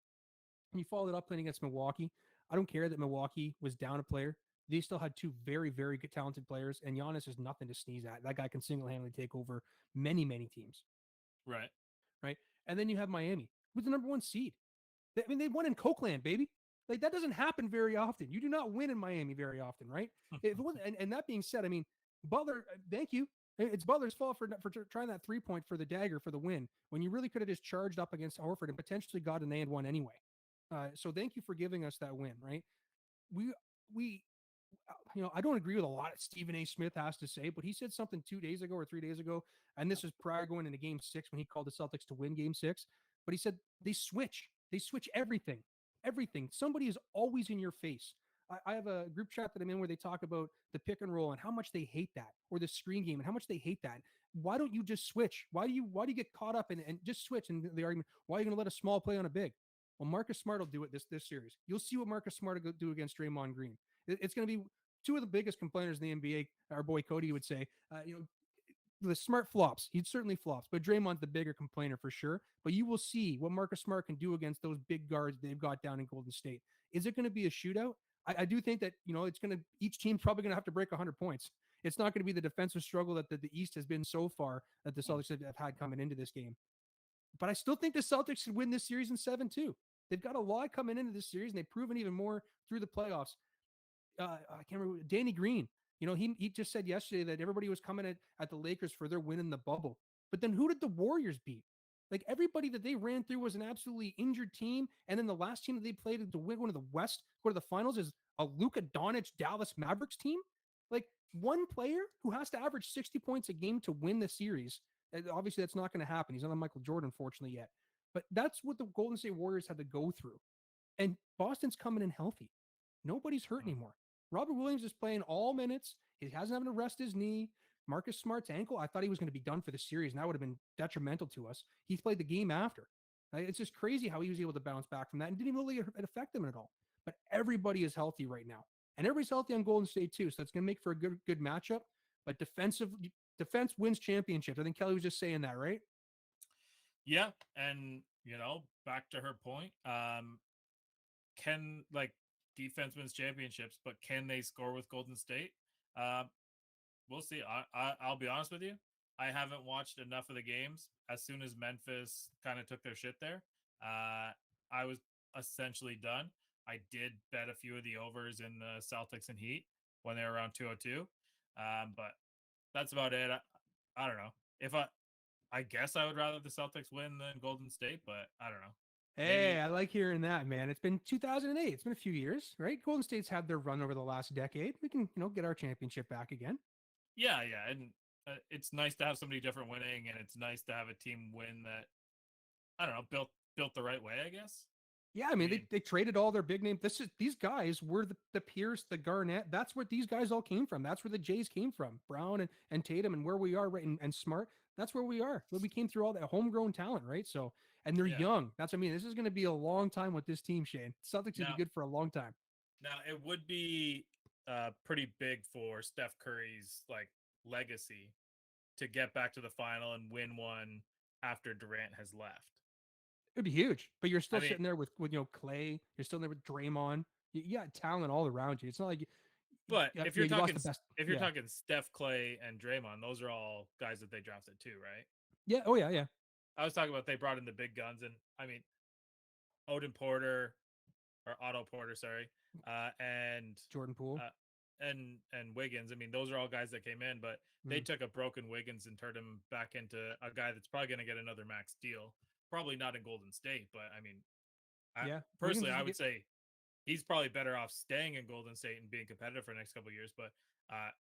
And you followed it up playing against Milwaukee. I don't care that Milwaukee was down a player. They still had two very, very good, talented players, and Giannis is nothing to sneeze at. That guy can single-handedly take over many, many teams. Right. Right. And then you have Miami, who's the number one seed. They won in Cokeland, baby. Like that doesn't happen very often. You do not win in Miami very often, right? If it wasn't, and that being said, I mean, Butler, thank you. It's Butler's fault for trying that 3-point for the dagger for the win when you really could have just charged up against Horford and potentially got an and one anyway. So thank you for giving us that win, right? We we I don't agree with a lot Stephen A. Smith has to say, but he said something 2 days ago or 3 days ago, and this is prior going into Game 6 when he called the Celtics to win Game 6. But he said they switch everything. Somebody is always in your face. I have a group chat that I'm in where they talk about the pick and roll and how much they hate that, or the screen game and how much they hate that. Why don't you just switch? Why do you get caught up and just switch? And the argument, why are you going to let a small play on a big? Well, Marcus Smart will do it this series. You'll see what Marcus Smart will do against Draymond Green. It's going to be two of the biggest complainers in the NBA. Our boy Cody would say, the Smart flops. He certainly flops, but Draymond's the bigger complainer for sure. But you will see what Marcus Smart can do against those big guards they've got down in Golden State. Is it going to be a shootout? I do think that it's going to each team's probably going to have to break 100 points. It's not going to be the defensive struggle that the East has been so far that the Celtics have had coming into this game. But I still think the Celtics should win this series in 7-2. They've got a lot coming into this series, and they've proven even more through the playoffs. I can't remember, Danny Green. He just said yesterday that everybody was coming at the Lakers for their win in the bubble. But then who did the Warriors beat? Like everybody that they ran through was an absolutely injured team. And then the last team that they played to win one of the West, go to the finals, is a Luka Doncic Dallas Mavericks team. Like one player who has to average 60 points a game to win the series. And obviously, that's not going to happen. He's not on Michael Jordan, fortunately, yet. But that's what the Golden State Warriors had to go through. And Boston's coming in healthy. Nobody's hurt anymore. Robert Williams is playing all minutes. He hasn't having to rest his knee. Marcus Smart's ankle, I thought he was going to be done for the series, and that would have been detrimental to us. He's played the game after. It's just crazy how he was able to bounce back from that and didn't even really affect him at all. But everybody is healthy right now. And everybody's healthy on Golden State too, so that's going to make for a good matchup. But defense wins championships. I think Kelly was just saying that, right? Yeah, and back to her point, can defense wins championships, but can they score with Golden State? We'll see. I'll be honest with you. I haven't watched enough of the games. As soon as Memphis kind of took their shit there, I was essentially done. I did bet a few of the overs in the Celtics and Heat when they were around 202. But that's about it. I don't know. I guess I would rather the Celtics win than Golden State, but I don't know. Hey, maybe. I like hearing that, man. It's been 2008. It's been a few years, right? Golden State's had their run over the last decade. We can, get our championship back again. Yeah, and it's nice to have somebody different winning, and it's nice to have a team win that, I don't know, built the right way, I guess. Yeah, I mean, they traded all their big name. These guys were the Pierce, the Garnett. That's where these guys all came from. That's where the Jays came from. Brown and Tatum, and where we are, right? And Smart. That's where we are. We came through all that homegrown talent, right? So, and they're young. That's what I mean. This is going to be a long time with this team, Shane. Celtics should be good for a long time. Now, it would be pretty big for Steph Curry's legacy to get back to the final and win one after Durant has left. It'd be huge, but you're still sitting there with Clay. You're still there with Draymond. You got talent all around you. It's not like. But if you're talking Steph, Clay, and Draymond, those are all guys that they drafted too, right? Yeah. Oh yeah. I was talking about they brought in the big guns, and I mean, Otto Porter, sorry, and Jordan Poole, and Wiggins. I mean, those are all guys that came in, but they took a broken Wiggins and turned him back into a guy that's probably going to get another max deal. Probably not in Golden State, but I mean, personally, I would say he's probably better off staying in Golden State and being competitive for the next couple of years. But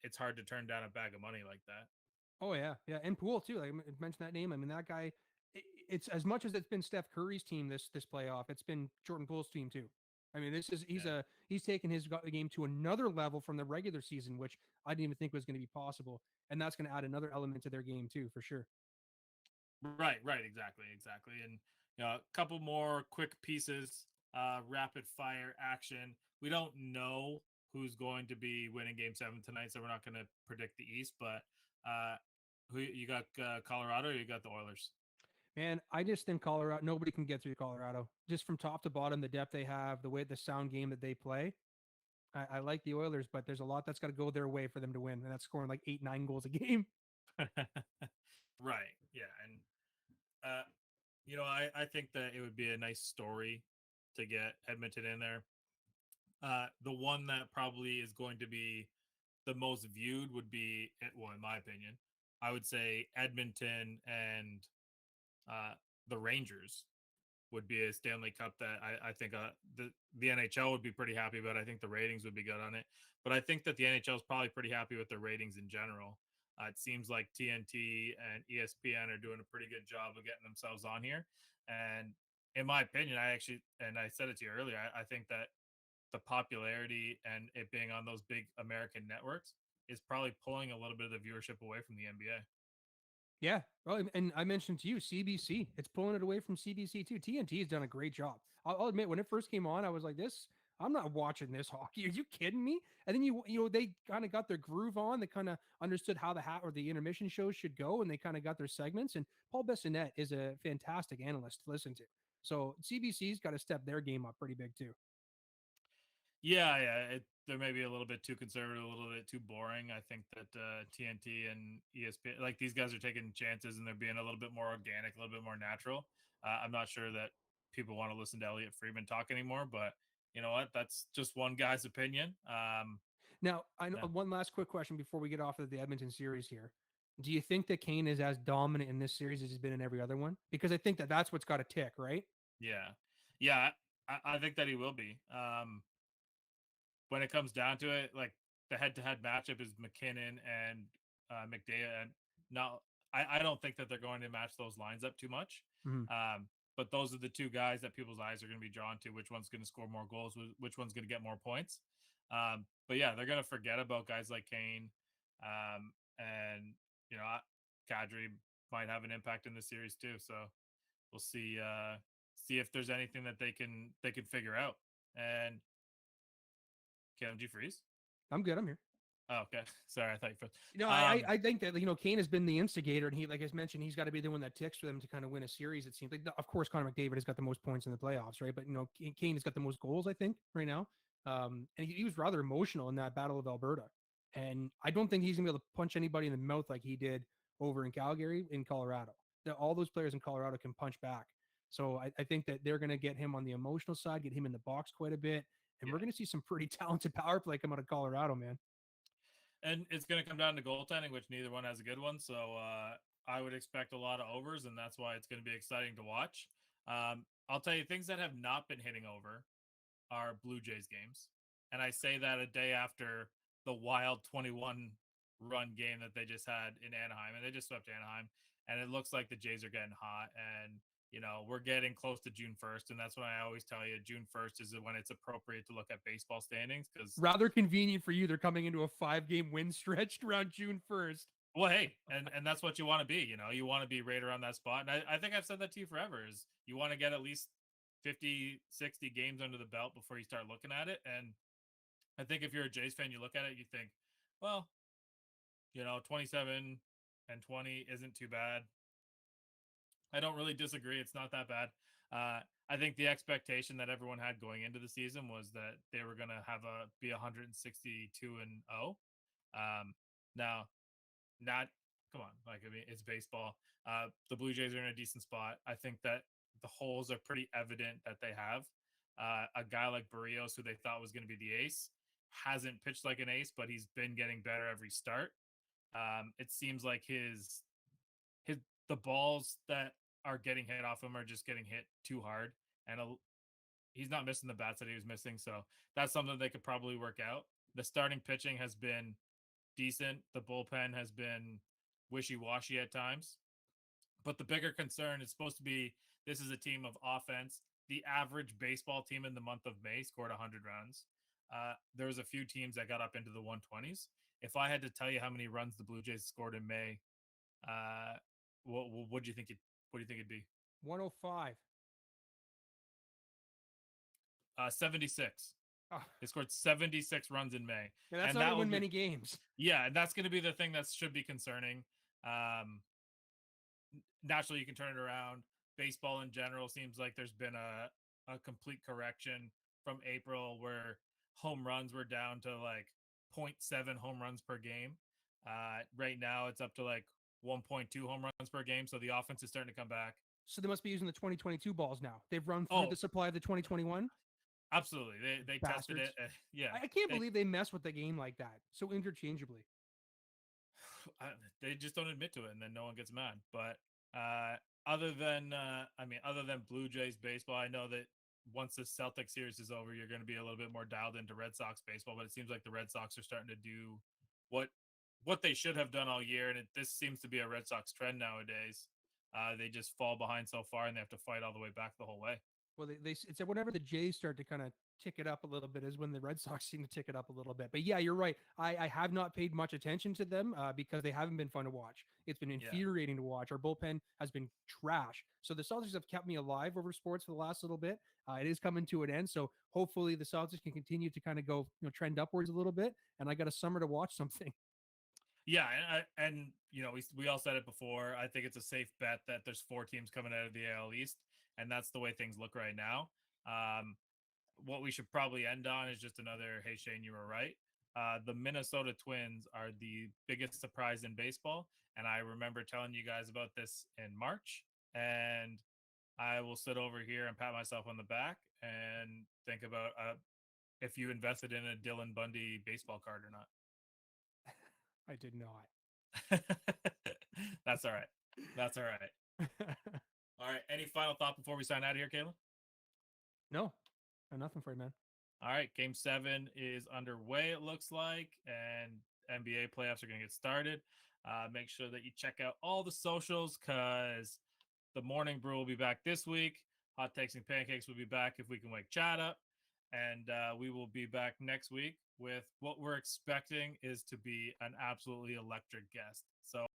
it's hard to turn down a bag of money like that. Oh yeah, and Poole too. Like I mentioned that name. I mean, that guy. It's as much as it's been Steph Curry's team this playoff. It's been Jordan Poole's team too. I mean, he's taken his game to another level from the regular season, which I didn't even think was going to be possible, and that's going to add another element to their game too, for sure. Right, exactly, and a couple more quick pieces, rapid fire action. We don't know who's going to be winning Game 7 tonight, so we're not going to predict the East. But who you got? Colorado, or you got the Oilers? Man, I just think Colorado. Nobody can get through Colorado, just from top to bottom. The depth they have, the sound game that they play. I like the Oilers, but there's a lot that's got to go their way for them to win, and that's scoring like 8-9 goals a game. Right. Yeah, and I think that it would be a nice story to get Edmonton in there. The one that probably is going to be the most viewed would be, well, in my opinion, I would say Edmonton and uh, the Rangers would be a Stanley Cup that I think the NHL would be pretty happy about. I think the ratings would be good on it, but I think that the NHL is probably pretty happy with the ratings in general. It seems like TNT and ESPN are doing a pretty good job of getting themselves on here. And in my opinion, I said it to you earlier, I think that the popularity and it being on those big American networks is probably pulling a little bit of the viewership away from the NBA. Yeah. Well, and I mentioned to you CBC. It's pulling it away from CBC too. TNT has done a great job. I'll admit, when it first came on, I was like, "This, I'm not watching this hockey. Are you kidding me?" And then they kind of got their groove on. They kind of understood how the hat or the intermission shows should go, and they kind of got their segments. And Paul Bessonette is a fantastic analyst to listen to. So CBC's got to step their game up pretty big too. Yeah. They're maybe a little bit too conservative, a little bit too boring. I think that TNT and ESPN, like these guys are taking chances and they're being a little bit more organic, a little bit more natural. I'm not sure that people want to listen to Elliot Friedman talk anymore, but you know what? That's just one guy's opinion. Now, I know Yeah. one last quick question before we get off of the Edmonton series here. Do you think that Kane is as dominant in this series as he's been in every other one? Because I think that that's what's got to tick, right? Yeah. Yeah. I think that he will be. When it comes down to it, like the head-to-head matchup is McKinnon and McDavid, and now I don't think that they're going to match those lines up too much. Mm-hmm. But those are the two guys that people's eyes are going to be drawn to. Which one's going to score more goals? Which one's going to get more points? But yeah, they're going to forget about guys like Kane, and you know, Kadri might have an impact in the series too. So we'll see if there's anything that they can figure out. And Kevin, did you freeze? I'm good. I'm here. Oh, okay. Sorry, I thought you froze. I think that Kane has been the instigator, and he, like I mentioned, he's got to be the one that ticks for them to kind of win a series. It seems like, of course, Connor McDavid has got the most points in the playoffs, right? But Kane has got the most goals, I think, right now. And he was rather emotional in that Battle of Alberta, and I don't think he's gonna be able to punch anybody in the mouth like he did over in Calgary, in Colorado. All those players in Colorado can punch back, so I think that they're gonna get him on the emotional side, get him in the box quite a bit, and Yeah, we're gonna see some pretty talented power play come out of Colorado, man. and it's going to come down to goaltending, which neither one has a good one. So I would expect a lot of overs, and that's why it's going to be exciting to watch. I'll tell you, things that have not been hitting over are Blue Jays games, and I say that a day after the wild 21 run game that they just had in Anaheim, and they just swept Anaheim, and it looks like the Jays are getting hot, and we're getting close to June 1st, and that's when I always tell you June 1st is when it's appropriate to look at baseball standings because, Rather convenient for you. They're coming into a 5-game win stretch around June 1st. well, hey, and that's what you want to be. You want to be right around that spot, and I think I've said that to you forever. Is you want to get at least 50, 60 games under the belt before you start looking at it, and I think if you're a Jays fan, you look at it, you think, well, 27 and 20 isn't too bad. I don't really disagree. It's not that bad. I think the expectation that everyone had going into the season was that they were going to be 162 and 0. Now, not come on, like I mean, it's baseball. The Blue Jays are in a decent spot. I think that the holes are pretty evident that they have. A guy like Barrios, who they thought was going to be the ace, hasn't pitched like an ace, but he's been getting better every start. It seems like his the balls that are getting hit off him are just getting hit too hard, and he's not missing the bats that he was missing. So that's something they could probably work out. The starting pitching has been decent. The bullpen has been wishy washy at times. But the bigger concern is supposed to be this is a team of offense. The average baseball team in the month of May scored 100 runs. There was a few teams that got up into the 120s. If I had to tell you how many runs the Blue Jays scored in May, uh, what do you think? What do you think it'd be? 105. 76. Oh, They scored 76 runs in May, yeah, that's and not going that to will win be many games. yeah, and that's going to be the thing that should be concerning. Um, Naturally, you can turn it around. Baseball in general seems like there's been a complete correction from April where home runs were down to like zero point 0.7 home runs per game. Right now, it's up to like 1.2 home runs per game. So the offense is starting to come back. So they must be using the 2022 balls now. They've run through Oh, the supply of the 2021. Absolutely. They tested it. Bastards. Yeah. I can't They believe they mess with the game like that so interchangeably. they just don't admit to it, and then no one gets mad. But uh, other than Blue Jays baseball, I know that once the Celtics series is over, you're going to be a little bit more dialed into Red Sox baseball. But it seems like the Red Sox are starting to do what what they should have done all year, and this seems to be a Red Sox trend nowadays. They just fall behind so far, and they have to fight all the way back the whole way. Well, it's whenever the Jays start to kind of tick it up a little bit is when the Red Sox seem to tick it up a little bit. But yeah, you're right. I have not paid much attention to them because they haven't been fun to watch. It's been Yeah. infuriating to watch. Our bullpen has been trash. So the Celtics have kept me alive over sports for the last little bit. It is coming to an end. So hopefully the Celtics can continue to kind of go, trend upwards a little bit. And I got a summer to watch something. Yeah, and we all said it before. I think it's a safe bet that there's four teams coming out of the AL East, and that's the way things look right now. Um, what we should probably end on is just another, hey Shane, you were right. The Minnesota Twins are the biggest surprise in baseball, and I remember telling you guys about this in March. And I will sit over here and pat myself on the back and think about if you invested in a Dylan Bundy baseball card or not. I did not. That's all right. That's all right. All right. Any final thought before we sign out of here, Caleb? No, nothing for you, man. All right. Game 7 is underway, it looks like, and NBA playoffs are going to get started. Make sure that you check out all the socials because the Morning Brew will be back this week. Hot Takes and Pancakes will be back if we can wake Chad up. And we will be back next week with what we're expecting is to be an absolutely electric guest. So